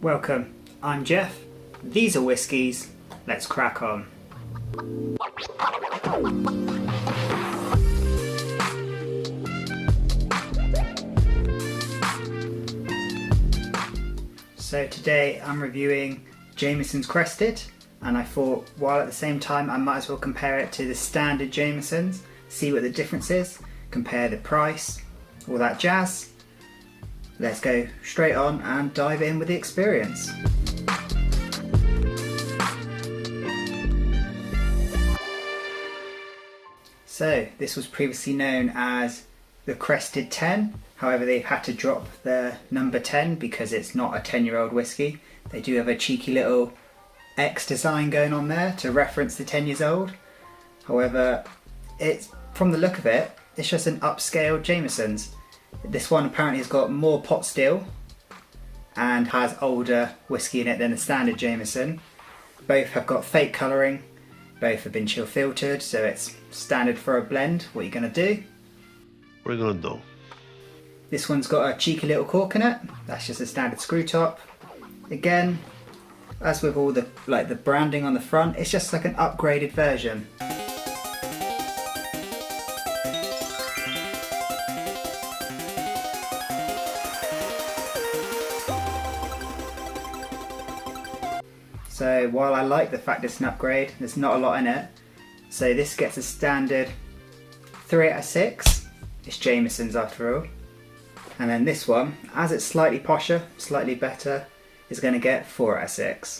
Welcome, I'm Jeff, these are whiskies, let's crack on. So today I'm reviewing Jameson's Crested, and I thought while at the same time I might as well compare it to the standard Jamesons, see what the difference is, compare the price, all that jazz. Let's go straight on and dive in with the experience. So this was previously known as the Crested 10, however they've had to drop the number 10 because it's not a 10-year-old whiskey. They do have a cheeky little X design going on there to reference the 10 years old. However, it's, from the look of it, it's just an upscaled Jameson's. This one apparently has got more pot still and has older whiskey in it than the standard Jameson. Both have got fake colouring, both have been chill filtered, so it's standard for a blend. What are you going to do? What are you going to do? This one's got a cheeky little cork in it, that's just a standard screw top. Again, as with all the the branding on the front, it's just like an upgraded version. So while I like the fact it's an upgrade, there's not a lot in it. So this gets a standard 3 out of 6. It's Jameson's after all. And then this one, as it's slightly posher, slightly better, is going to get 4 out of 6.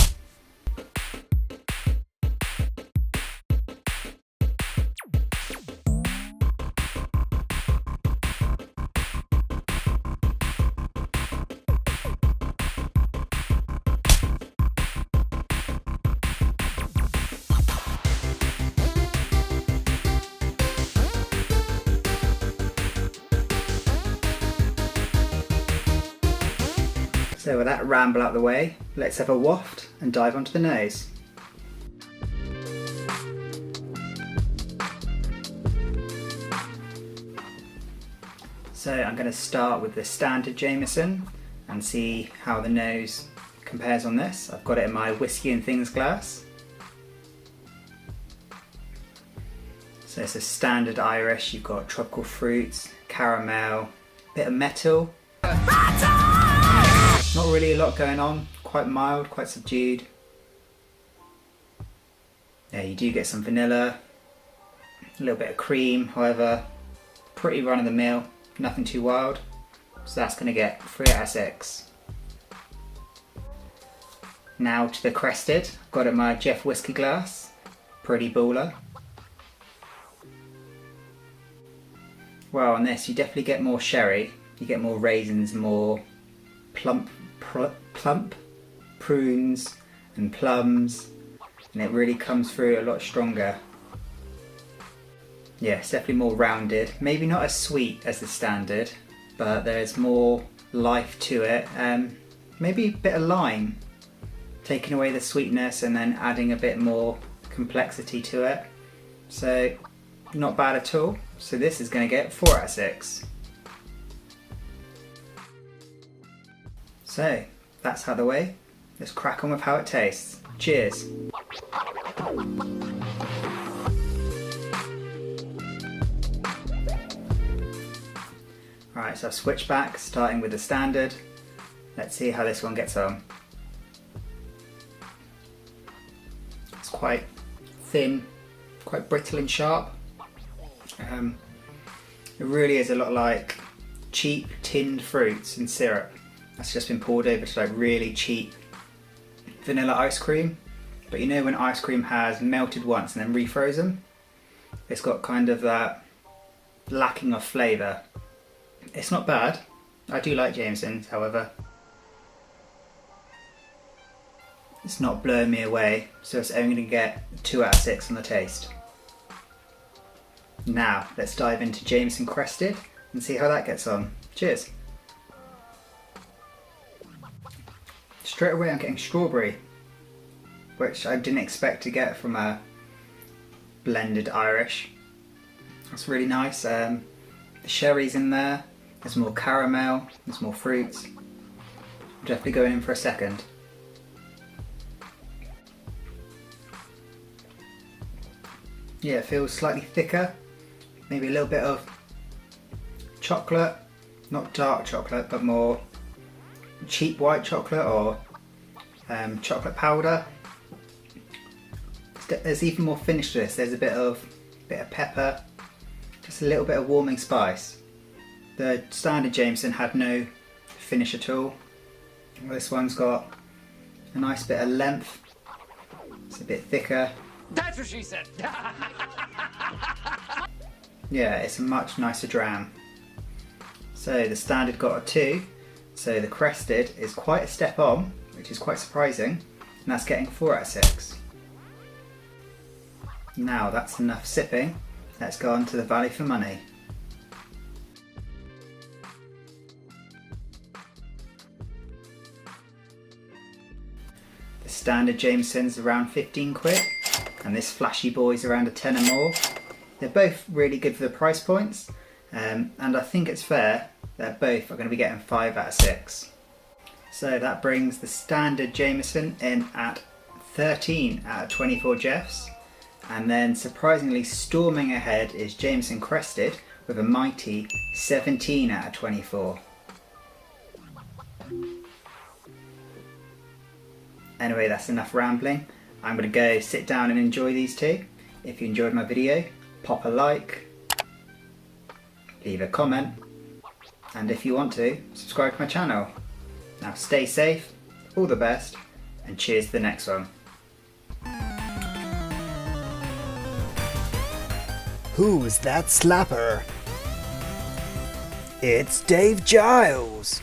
So with that ramble out the way, let's have a waft and dive onto the nose. So I'm going to start with the standard Jameson and see how the nose compares on this. I've got it in my Whiskey and Things glass. So it's a standard Irish, you've got tropical fruits, caramel, bit of metal. Not really a lot going on, quite mild, quite subdued. Yeah, you do get some vanilla, a little bit of cream, however, pretty run of the mill, nothing too wild. So that's going to get 3 out of 6. Now to the Crested, I've got it in my Jeff Whisky glass, pretty baller. Well, on this you definitely get more sherry, you get more raisins, more plump prunes and plums, and it really comes through a lot stronger. Yeah, it's definitely more rounded, maybe not as sweet as the standard, but there's more life to it. Maybe a bit of lime, taking away the sweetness and then adding a bit more complexity to it. So not bad at all. So this is going to get 4 out of 6. So that's out of the way. Let's crack on with how it tastes. Cheers. Alright, so I've switched back, starting with the standard. Let's see how this one gets on. It's quite thin, quite brittle and sharp. It really is a lot like cheap tinned fruits and syrup. That's just been poured over to like really cheap vanilla ice cream. But you know when ice cream has melted once and then refrozen? It's got kind of that lacking of flavour. It's not bad. I do like Jameson's, however. It's not blowing me away, so it's only going to get 2 out of 6 on the taste. Now, let's dive into Jameson Crested and see how that gets on. Cheers. Straight away I'm getting strawberry, which I didn't expect to get from a blended Irish. That's really nice. The sherry's in there, there's more caramel, there's more fruits. Definitely going in for a second. Yeah, it feels slightly thicker. Maybe a little bit of chocolate, not dark chocolate, but more cheap white chocolate or chocolate powder. There's even more finish to this. There's a bit of pepper, just a little bit of warming spice. The standard Jameson had no finish at all. This one's got a nice bit of length. It's a bit thicker. That's what she said. Yeah, it's a much nicer dram. So the standard got a 2. So the Crested is quite a step on, which is quite surprising. And that's getting 4 out of 6. Now that's enough sipping. Let's go on to the value for money. The standard Jameson's around 15 quid, and this flashy boy's around a 10 or more. They're both really good for the price points, and I think it's fair that both are going to be getting 5 out of 6. So that brings the standard Jameson in at 13 out of 24 Jeffs. And then surprisingly storming ahead is Jameson Crested with a mighty 17 out of 24. Anyway, that's enough rambling. I'm going to go sit down and enjoy these two. If you enjoyed my video, pop a like, leave a comment, and if you want to, subscribe to my channel. Now stay safe, all the best, and cheers to the next one. Who's that slapper? It's Dave Giles.